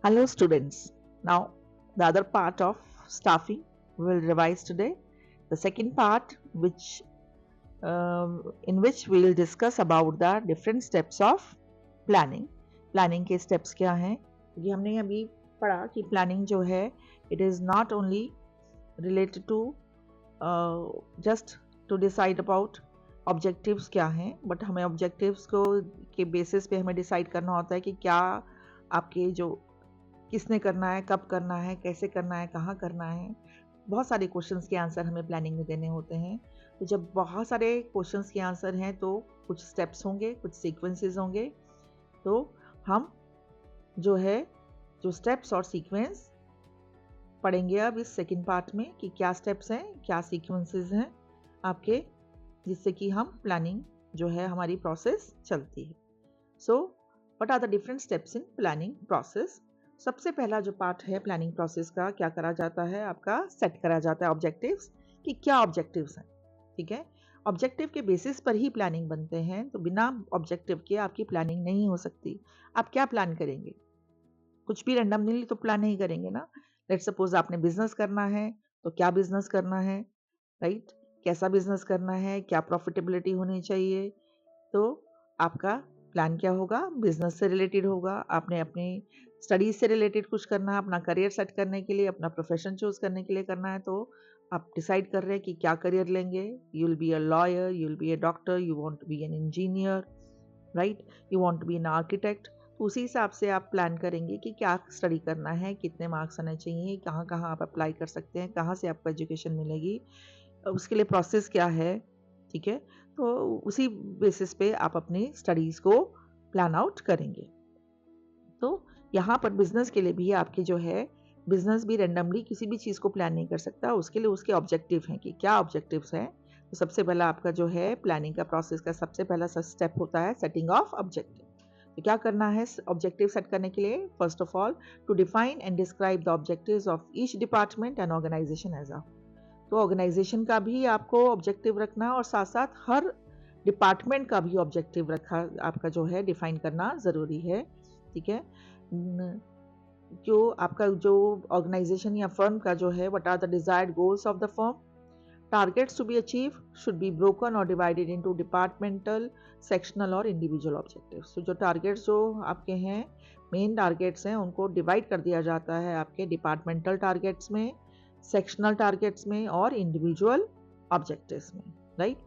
Hello, students. Now, the other part of staffing we will revise today. The second part, in which we will discuss about the different steps of planning. Planning के steps क्या हैं? क्योंकि हमने अभी पढ़ा कि planning जो है, it is not only related to just to decide about objectives क्या हैं, but हमें objectives को के basis पे हमें decide करना होता है कि क्या आपके जो किसने करना है, कब करना है, कैसे करना है, कहाँ करना है। बहुत सारे क्वेश्चंस के आंसर हमें प्लानिंग में देने होते हैं। तो जब बहुत सारे क्वेश्चंस के आंसर हैं तो कुछ स्टेप्स होंगे, कुछ सीक्वेंसेस होंगे। तो हम जो स्टेप्स और सीक्वेंस पढ़ेंगे अब इस सेकंड पार्ट में कि क्या स्टेप्स हैं, क्या सीक्वेंसेस हैं आपके, जिससे कि हम प्लानिंग जो है हमारी प्रोसेस चलती है। So what are the different steps in planning process? सबसे पहला जो पार्ट है प्लानिंग प्रोसेस का, क्या करा जाता है, आपका सेट करा जाता है ऑब्जेक्टिव्स, कि क्या ऑब्जेक्टिव्स हैं। ठीक है, ऑब्जेक्टिव के बेसिस पर ही प्लानिंग बनते हैं, तो बिना ऑब्जेक्टिव के आपकी प्लानिंग नहीं हो सकती। आप क्या प्लान करेंगे? कुछ भी रैंडमली तो प्लान नहीं करेंगे ना। लेट सपोज आपने बिजनेस करना है, तो क्या बिजनेस करना है, राइट? कैसा बिजनेस करना है, क्या प्रॉफिटेबिलिटी होनी चाहिए, तो आपका प्लान क्या होगा? बिजनेस से रिलेटेड होगा। आपने अपनी स्टडीज से रिलेटेड कुछ करना है, अपना करियर सेट करने के लिए, अपना प्रोफेशन चूज करने के लिए करना है, तो आप डिसाइड कर रहे हैं कि क्या करियर लेंगे। You will be a lawyer, you will be a doctor, you want to be an engineer, right? You want to be an architect. तो उसी हिसाब से आप प्लान करेंगे कि क्या स्टडी करना है, कितने मार्क्स आने चाहिए, कहाँ कहाँ आप अप्लाई कर सकते हैं, कहाँ से आपको एजुकेशन मिलेगी, उसके लिए प्रोसेस क्या है। ठीक है, तो उसी बेसिस पे आप अपनी स्टडीज को प्लान आउट करेंगे। तो यहाँ पर बिजनेस के लिए भी आपके जो है, बिजनेस भी रेंडमली किसी भी चीज़ को प्लान नहीं कर सकता, उसके लिए उसके ऑब्जेक्टिव हैं कि क्या ऑब्जेक्टिव्स हैं। तो सबसे पहला आपका जो है प्लानिंग का प्रोसेस का सबसे पहला स्टेप होता है सेटिंग ऑफ ऑब्जेक्टिव। तो क्या करना है ऑब्जेक्टिव सेट करने के लिए? First of all, to define and describe the objectives of each department and organization as a. तो ऑर्गेनाइजेशन का भी आपको ऑब्जेक्टिव रखना और साथ साथ हर डिपार्टमेंट का भी ऑब्जेक्टिव रखा आपका जो है डिफाइन करना ज़रूरी है। ठीक है, जो आपका जो ऑर्गेनाइजेशन या फर्म का जो है, what are the desired goals of the firm, targets to be achieve should be broken और डिवाइडेड इनटू डिपार्टमेंटल, सेक्शनल और इंडिविजुअल ऑब्जेक्टिव्स। तो जो टारगेट्स जो आपके हैं, मेन टारगेट्स हैं, उनको डिवाइड कर दिया जाता है आपके डिपार्टमेंटल टारगेट्स में, सेक्शनल टारगेट्स में और इंडिविजुअल ऑब्जेक्टिव्स में, राइट?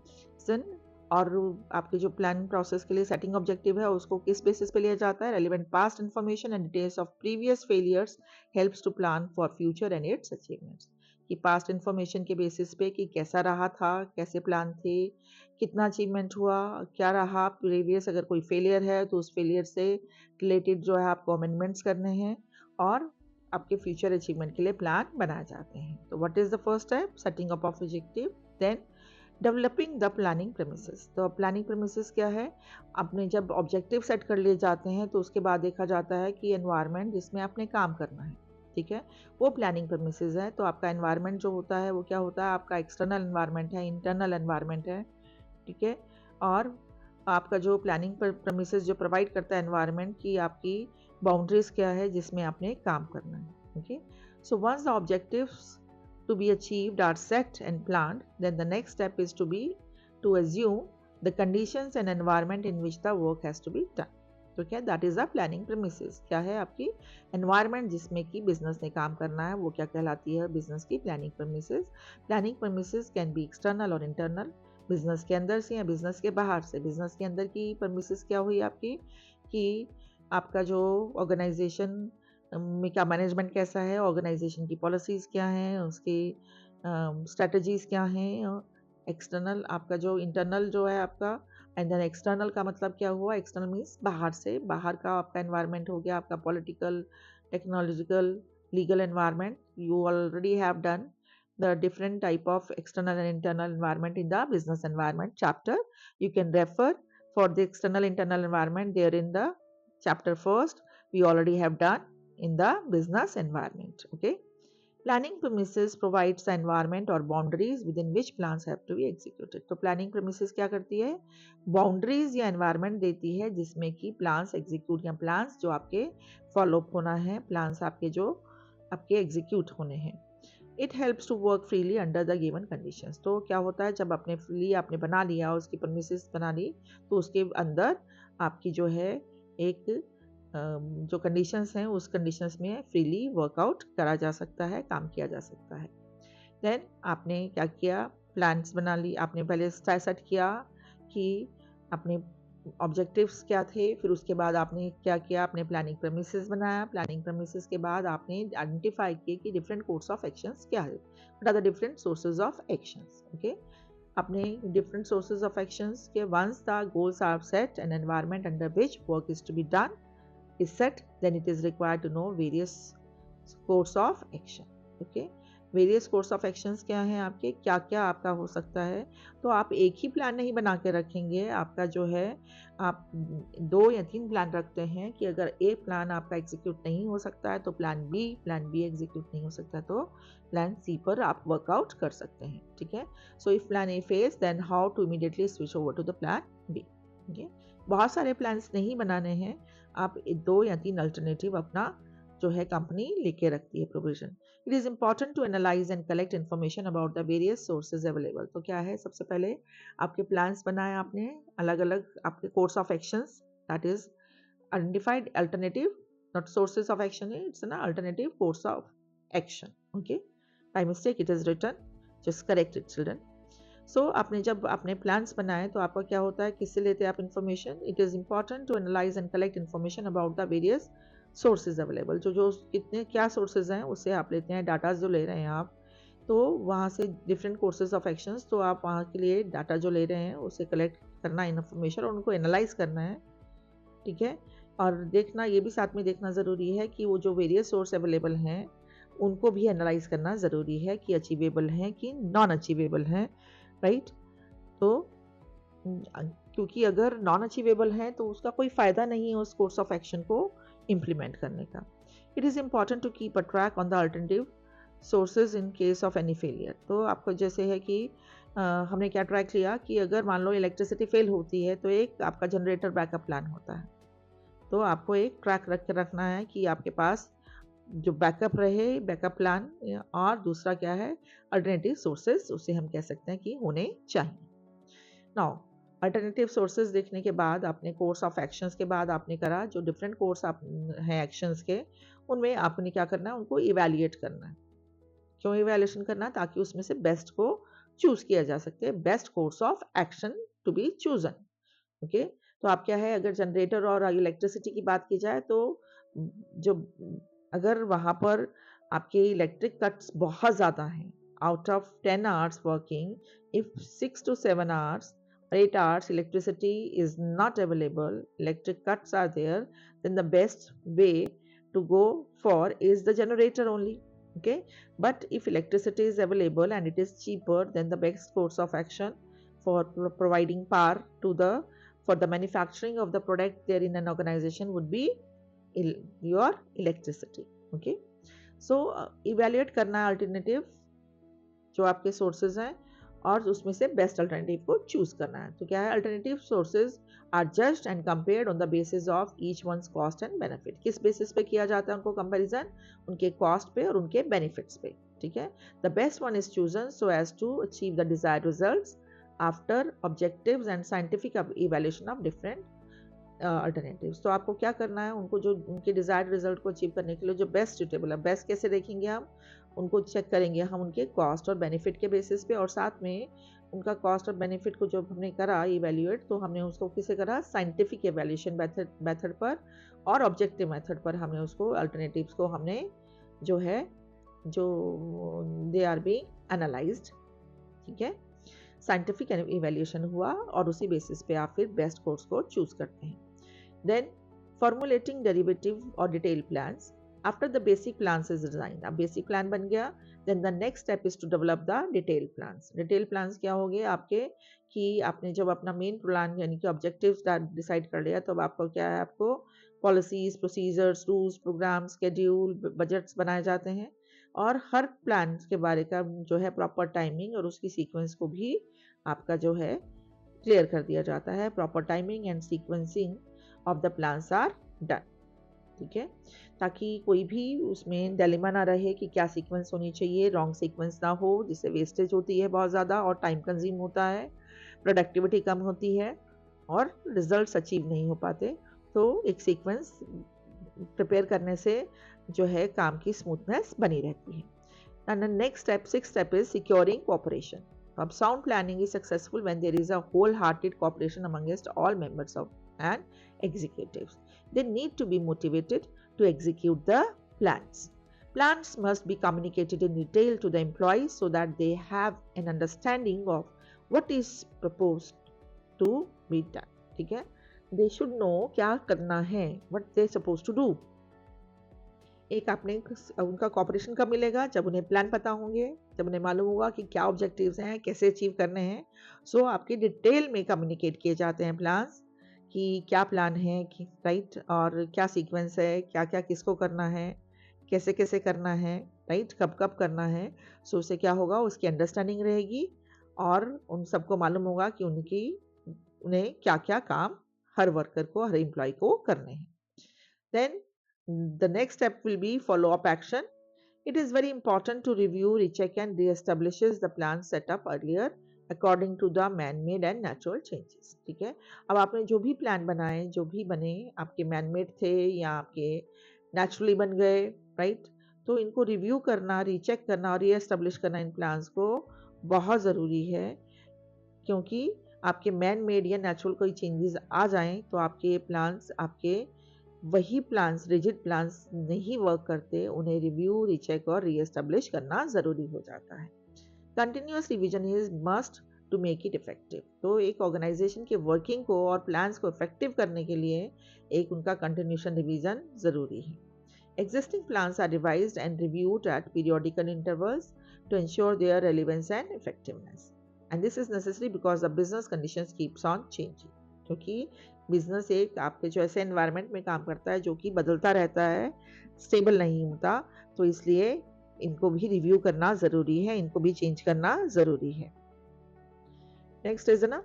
और आपके जो प्लान प्रोसेस के लिए सेटिंग ऑब्जेक्टिव है उसको किस बेसिस पे लिया जाता है? Relevant past information and details of previous failures helps to plan for future and its achievements. कि पास्ट इंफॉर्मेशन के बेसिस पे कि कैसा रहा था, कैसे प्लान थे, कितना अचीवमेंट हुआ, क्या रहा प्रीवियस, अगर कोई फेलियर है तो उस फेलियर से रिलेटेड जो है आपको अमेंडमेंट्स करने हैं और आपके फ्यूचर अचीवमेंट के लिए प्लान बनाए जाते हैं। तो what is the first step? Setting up of objective. Then developing the planning premises. तो प्लानिंग प्रेमिसेस क्या है? आपने जब ऑब्जेक्टिव सेट कर लिए जाते हैं तो उसके बाद देखा जाता है कि एनवायरनमेंट जिसमें आपने काम करना है, ठीक है, वो प्लानिंग प्रेमिसेस है। तो आपका एनवायरनमेंट जो होता है वो क्या होता है? आपका एक्सटर्नल एनवायरनमेंट है, इंटरनल एनवायरनमेंट है, ठीक है। और आपका जो प्लानिंग प्रेमिसेस जो प्रोवाइड करता है एनवायरनमेंट की, आपकी बाउंड्रीज क्या है जिसमें आपने काम करना है। Okay, so once the objectives to be achieved are set and planned, then the next step is to assume the conditions and environment in which the work has to be done. तो क्या that is the planning premises? क्या है आपकी environment जिसमें कि business ने काम करना है, वो क्या कहलाती है? बिजनेस की planning premises. Planning premises can be external और इंटरनल, बिजनेस के अंदर से या बिजनेस के बाहर से। बिजनेस के अंदर की प्रेमिसेस क्या हुई आपकी, कि आपका जो ऑर्गेनाइजेशन में क्या मैनेजमेंट कैसा है, ऑर्गेनाइजेशन की पॉलिसीज़ क्या हैं, उसकी स्ट्रैटेजीज़ क्या हैं। एक्सटर्नल आपका जो इंटरनल जो है आपका, एंड देन एक्सटर्नल का मतलब क्या हुआ? एक्सटर्नल मीन्स बाहर से, बाहर का आपका एनवायरनमेंट हो गया, आपका political, technological, legal environment. You already have done the different type of external and internal environment in the business environment chapter. You can refer for the external internal environment there in the chapter first. We already have done in the business environment. Okay, Planning premises provides the environment or boundaries within which plans have to be executed. तो planning premises क्या करती है? Boundaries या environment देती है जिसमें कि plans execute या plans जो आपके follow up होना है, plans आपके जो आपके execute होने हैं. It helps to work freely under the given conditions. तो क्या होता है जब आपने freely आपने बना लिया उसकी premises बना ली तो उसके अंदर आपकी जो है एक जो कंडीशंस हैं उस कंडीशंस में फ्रीली वर्कआउट करा जा सकता है, काम किया जा सकता है. देन आपने क्या किया, प्लान्स बना ली, आपने पहले सेट किया कि अपने ऑब्जेक्टिव्स क्या थे, फिर उसके बाद आपने क्या किया, आपने प्लानिंग प्रेमिसेस बनाया, प्लानिंग प्रेमिसेस के बाद आपने आइडेंटिफाई किए कि डिफरेंट कोर्स ऑफ एक्शंस क्या है, what are the different sources of actions. Okay, अपने डिफरेंट सोर्सेज ऑफ एक्शंस के once the goals are set and environment under which work is to be done is set, then it is required to know various course of action. Okay, various course of actions क्या हैं आपके, क्या क्या आपका हो सकता है. तो आप एक ही प्लान नहीं बना के रखेंगे, आपका जो है आप 2 या 3 प्लान रखते हैं कि अगर ए प्लान आपका एग्जीक्यूट नहीं हो सकता है तो प्लान बी एग्जीक्यूट नहीं हो सकता तो प्लान सी पर आप वर्कआउट कर सकते हैं. ठीक है, so if plan A fails then how to immediately switch over to the plan B. Okay, बहुत सारे प्लान्स नहीं बनाने हैं, आप 2 या 3 अल्टरनेटिव अपना जो है कंपनी लेके रखती है provision. It is important to analyse and collect information about the various sources available. तो क्या है, सबसे पहले आपके प्लान्स बनाए आपने, अलग अलग आपके course of actions, that is identified alternative, not sources of action, it's an alternative course of action. Okay, by mistake it is written, just correct it children. So आपने जब आपने प्लान्स बनाए तो आपका क्या होता है, किससे लेते हैं आप information. It is important to analyse and collect information about the various sources available. जो कितने क्या सोर्सेज हैं उससे आप लेते हैं, डाटा जो ले रहे हैं आप, तो वहाँ से डिफरेंट कोर्सेज ऑफ एक्शंस, तो आप वहाँ के लिए डाटा जो ले रहे हैं उसे कलेक्ट करना इन्फॉर्मेशन और उनको एनालाइज करना है. ठीक है, और देखना ये भी साथ में देखना ज़रूरी है कि वो जो वेरियस सोर्स अवेलेबल हैं उनको भी एनालाइज करना ज़रूरी है कि अचीवेबल हैं कि नॉन अचीवेबल हैं. राइट, तो क्योंकि अगर नॉन अचीवेबल है तो उसका कोई फ़ायदा नहीं है उस कोर्स ऑफ एक्शन को इम्प्लीमेंट करने का. It is important to keep a track on the alternative sources in case of any failure. तो आपको जैसे है कि हमने क्या ट्रैक लिया कि अगर मान लो इलेक्ट्रिसिटी फेल होती है तो एक आपका जनरेटर बैकअप प्लान होता है. तो आपको एक ट्रैक रख के रखना है कि आपके पास जो बैकअप रहे, बैकअप प्लान, और दूसरा क्या है, अल्टरनेटिव सोर्सेज, उसे हम कह सकते हैं कि होने चाहिए. नाउ अल्टरनेटिव सोर्सेज देखने के बाद आपने कोर्स ऑफ एक्शंस के बाद आपने करा जो डिफरेंट कोर्स आप हैं एक्शंस के, उनमें आपने क्या करना है, उनको इवैल्यूएट करना है. क्यों इवैल्यूएशन करना, ताकि उसमें से बेस्ट को चूज किया जा सके, best course of action to be chosen. Okay, तो आप क्या है, अगर जनरेटर और इलेक्ट्रिसिटी की बात की जाए तो जो अगर वहाँ पर आपके इलेक्ट्रिक कट्स बहुत ज़्यादा हैं, out of 10 hours working, if 6 to 7 hours or 8 hours electricity is not available, electric cuts are there, then the best way to go for is the generator only. Okay, but if electricity is available and it is cheaper, then the best course of action for providing power to the for the manufacturing of the product there in an organization would be your electricity. Okay, so evaluate करना है alternative जो आपके sources हैं और उसमें से best alternative को choose करना है. तो क्या है, alternative sources are judged and compared on the basis of each one's cost and benefit. किस बेसिस पे किया जाता है उनको कंपैरिजन, उनके कॉस्ट पे और उनके बेनिफिट्स पे. ठीक है, the best one is chosen so as to achieve the desired results after objectives and scientific evaluation of different alternatives. तो आपको क्या करना है, उनको जो उनके डिजायर्ड रिजल्ट को अचीव करने के लिए जो बेस्ट सुटेबल है, बेस्ट कैसे देखेंगे हम, उनको चेक करेंगे हम उनके कॉस्ट और बेनिफिट के बेसिस पे, और साथ में उनका कॉस्ट और बेनिफिट को जब हमने करा इवैल्यूएट तो हमने उसको किसे करा, साइंटिफिक इवैल्यूएशन मेथड पर और ऑब्जेक्टिव मेथड पर हमने उसको अल्टरनेटिव्स को हमने जो है जो दे आर बीइंग एनालाइज्ड. ठीक है, साइंटिफिक इवैल्यूएशन हुआ और उसी बेसिस पे आप फिर बेस्ट कोर्स को चूज करते हैं. Then formulating derivative or detailed plans. After the basic plans is designed, अब basic plan बन गया, then the next step is to develop the detailed plans. Detailed plans क्या हो गए आपके, कि आपने जब अपना मेन प्लान यानी कि ऑब्जेक्टिव्स डिसाइड कर लिया तो अब आपको क्या है, आपको policies, procedures, rules, programme, schedule, budgets बनाए जाते हैं. और हर प्लान के बारे का जो है प्रॉपर टाइमिंग और उसकी सीक्वेंस को भी आपका जो है क्लियर कर दिया जाता है. Proper timing and sequencing of the plans are done. ठीक है, ताकि कोई भी उसमें डिलेमा ना रहे कि क्या सीक्वेंस होनी चाहिए, रॉन्ग सीक्वेंस ना हो जिससे वेस्टेज होती है बहुत ज़्यादा और टाइम कंज्यूम होता है, प्रोडक्टिविटी कम होती है और रिजल्ट्स अचीव नहीं हो पाते. तो एक सीक्वेंस प्रिपेयर करने से जो है काम की स्मूथनेस बनी रहती है. And the next step, sixth step, is securing cooperation. Sound planning is successful when there is a wholehearted cooperation amongst all members of and executives. They need to be motivated to execute the plans. Plans must be communicated in detail to the employees so that they have an understanding of what is proposed to be done. ठीक है, they should know क्या करना है, what they supposed to do. एक आपने उनका corporation कब मिलेगा, जब उन्हें प्लान पता होंगे, जब उन्हें मालूम होगा कि क्या ऑब्जेक्टिव्स हैं, कैसे अचीव करने हैं. सो आपके डिटेल में कम्युनिकेट किए जाते हैं प्लान्स कि क्या प्लान है, राइट, और क्या सीक्वेंस है, क्या क्या किसको करना है, कैसे कैसे करना है, राइट, कब कब करना है. सो उससे क्या होगा, उसकी अंडरस्टैंडिंग रहेगी और उन सबको मालूम होगा कि उन्हें क्या क्या काम हर वर्कर को, हर एम्प्लॉय को करने हैं. Then the next step will be follow-up action. It is very important to review, recheck and re-establishes the plan set up earlier according to the man-made and natural changes. ठीक है, अब आपने जो भी प्लान बनाए, जो भी बने, आपके man-made थे या आपके naturally बन गए, राइट, तो इनको रिव्यू करना, रीचेक करना और री-एस्टेब्लिश करना इन प्लान्स को बहुत ज़रूरी है, क्योंकि आपके मैन मेड या नेचुरल कोई चेंजेस आ जाएं तो आपके प्लान्स, आपके वही प्लान्स, रिजिड प्लान्स नहीं वर्क करते, उन्हें रिव्यू, रीचेक और रीएस्टेब्लिश करना ज़रूरी हो जाता है. Continuous revision is must to make it effective. तो एक ऑर्गेनाइजेशन के वर्किंग को और प्लान्स को इफेक्टिव करने के लिए एक उनका कंटिन्यूशन रिवीजन ज़रूरी है. Existing plans are revised and reviewed at periodical intervals to ensure their relevance and effectiveness. And this is necessary because the business conditions keeps on changing. क्योंकि बिजनेस एक आपके जो ऐसे एनवायरनमेंट में काम करता है जो कि बदलता रहता है, स्टेबल नहीं होता, तो इसलिए इनको भी रिव्यू करना ज़रूरी है, इनको भी चेंज करना ज़रूरी है. नेक्स्ट इज ना,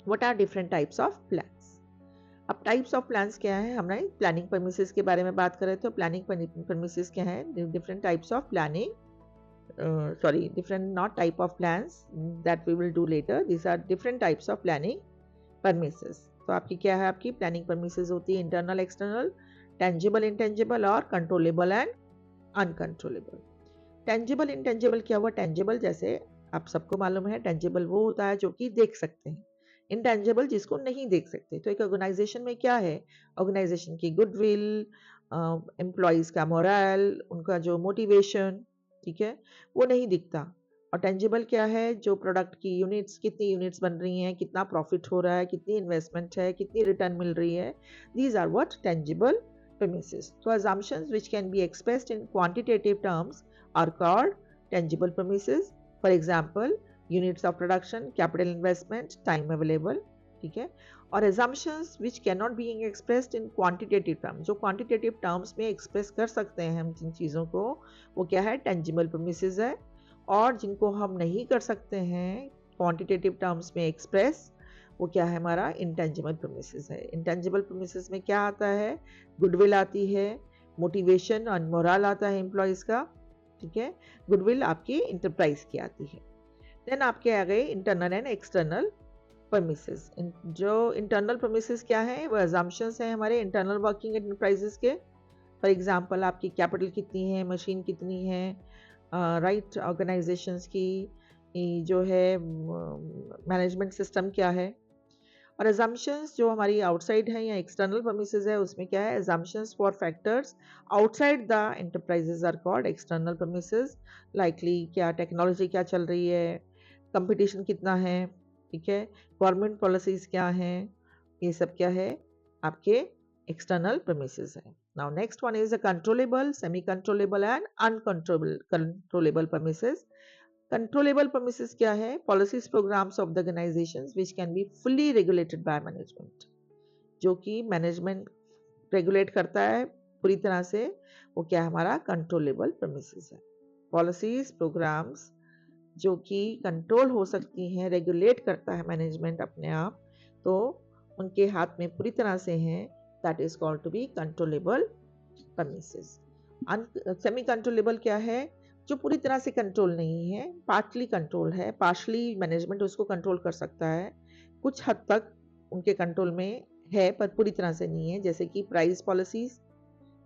what are different types of plans. अब टाइप्स ऑफ प्लान्स क्या है, हमने प्लानिंग परमिसेस के बारे में बात कर रहे थे. तो प्लानिंग परमिसेस क्या है, different types of planning, different not type of plans that we will do later. These are different types of planning permisses. तो आपकी क्या है, आपकी प्लानिंग परमिसेस होती है इंटरनल, एक्सटर्नल, टेंजिबल, इंटेंजिबल और controllable and uncontrollable. Tangible, intangible क्या हुआ, टेंजिबल जैसे आप सबको मालूम है, टेंजिबल वो होता है जो कि देख सकते हैं, इंटेंजिबल जिसको नहीं देख सकते. तो एक ऑर्गेनाइजेशन में क्या है, ऑर्गेनाइजेशन की गुडविल, एम्प्लॉयज का मोरल, उनका जो मोटिवेशन, ठीक है, वो नहीं दिखता. और टेंजिबल क्या है, जो प्रोडक्ट की यूनिट्स, कितनी यूनिट्स बन रही हैं, कितना प्रॉफिट हो रहा है, कितनी इन्वेस्टमेंट है, कितनी रिटर्न मिल रही है. These are what tangible premises. So assumptions which can be expressed in quantitative terms are called tangible premises. For example, units of production, capital investment, time available. ठीक है, और assumptions which cannot be expressed in quantitative terms, जो quantitative terms में express कर सकते हैं हम जिन चीज़ों को, वो क्या है, tangible premises है. और जिनको हम नहीं कर सकते हैं quantitative terms में express, वो क्या है, हमारा इंटेंजिबल प्रेमिसेस है. इंटेंजिबल प्रेमिसेस में क्या आता है, गुडविल आती है, मोटिवेशन और मोरल आता है एम्प्लॉयज़ का. ठीक है, गुडविल आपकी इंटरप्राइज की आती है. देन आपके आ गए इंटरनल एंड एक्सटर्नल प्रेमिसेस. जो इंटरनल प्रेमिसेस क्या है, वो अजम्पशंस हैं हमारे इंटरनल वर्किंग एंटरप्राइजेस के. फॉर एग्जांपल आपकी कैपिटल कितनी है, मशीन कितनी है, राइट, ऑर्गेनाइजेशंस की जो है मैनेजमेंट सिस्टम क्या है. और assumptions जो हमारी आउटसाइड है या एक्सटर्नल premises है, उसमें क्या है, assumptions for factors outside the enterprises are called external premises. likely क्या टेक्नोलॉजी क्या चल रही है, कंपटीशन कितना है, ठीक है, गवर्नमेंट पॉलिसीज क्या हैं, ये सब क्या है, आपके एक्सटर्नल premises है. Now next one is a controllable, semi controllable and uncontrollable premises. Controllable premises क्या है, policies programs of the organizations which can be fully regulated by management. जो कि मैनेजमेंट रेगुलेट करता है पूरी तरह से वो क्या हमारा कंट्रोलेबल प्रेमिसेस है। पॉलिसीज प्रोग्राम्स जो कि कंट्रोल हो सकती हैं, रेगुलेट करता है मैनेजमेंट अपने आप, तो उनके हाथ में पूरी तरह से हैं, that is called to be controllable premises. Semi controllable क्या है? जो पूरी तरह से कंट्रोल नहीं है, पार्टली कंट्रोल है, पार्शली मैनेजमेंट उसको कंट्रोल कर सकता है, कुछ हद तक उनके कंट्रोल में है पर पूरी तरह से नहीं है, जैसे कि प्राइस पॉलिसीज,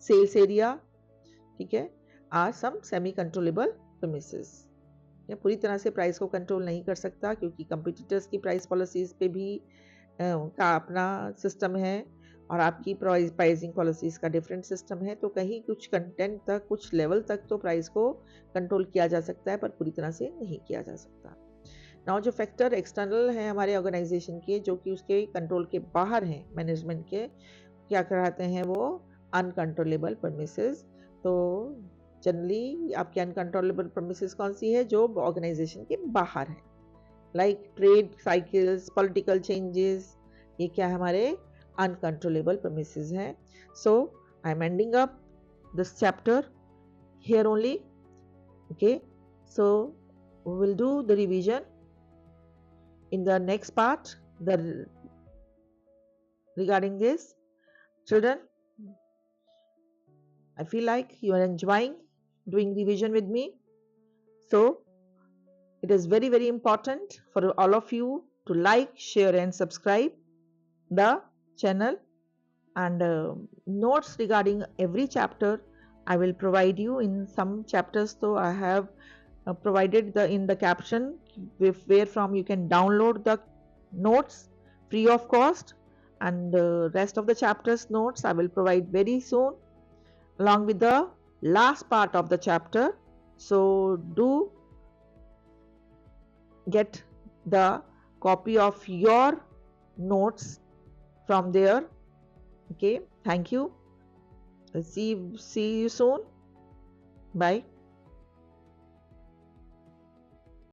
सेल्स एरिया, ठीक है, are some semi controllable premises. या पूरी तरह से प्राइस को कंट्रोल नहीं कर सकता क्योंकि कंपटीटर्स की प्राइस पॉलिसीज पे भी का अपना सिस्टम है और आपकी प्राइसिंग पॉलिसीज का डिफरेंट सिस्टम है, तो कहीं कुछ कंटेंट तक, कुछ लेवल तक तो प्राइस को कंट्रोल किया जा सकता है पर पूरी तरह से नहीं किया जा सकता। नाउ जो फैक्टर एक्सटर्नल हैं हमारे ऑर्गेनाइजेशन के, जो कि उसके कंट्रोल के बाहर हैं मैनेजमेंट के, क्या कराते हैं वो अनकंट्रोलेबल प्रेमिसेस। तो जनरली आपके अनकंट्रोलेबल प्रेमिसेस कौन सी है? जो ऑर्गेनाइजेशन के बाहर है, like trade cycles, political changes, ये क्या हमारे अनकंट्रोलेबल प्रेमिसेस हैं। So I am ending up this chapter here only. Okay, so we will do the revision in the next part regarding this. Children, I feel like you are enjoying doing revision with me, so it is very very important for all of you to like, share and subscribe the channel, and notes regarding every chapter I will provide you. In some chapters though I have provided in the caption where from you can download the notes free of cost, and rest of the chapters notes I will provide very soon along with the last part of the chapter. So do get the copy of your notes from there. Okay, thank you. See you soon. Bye.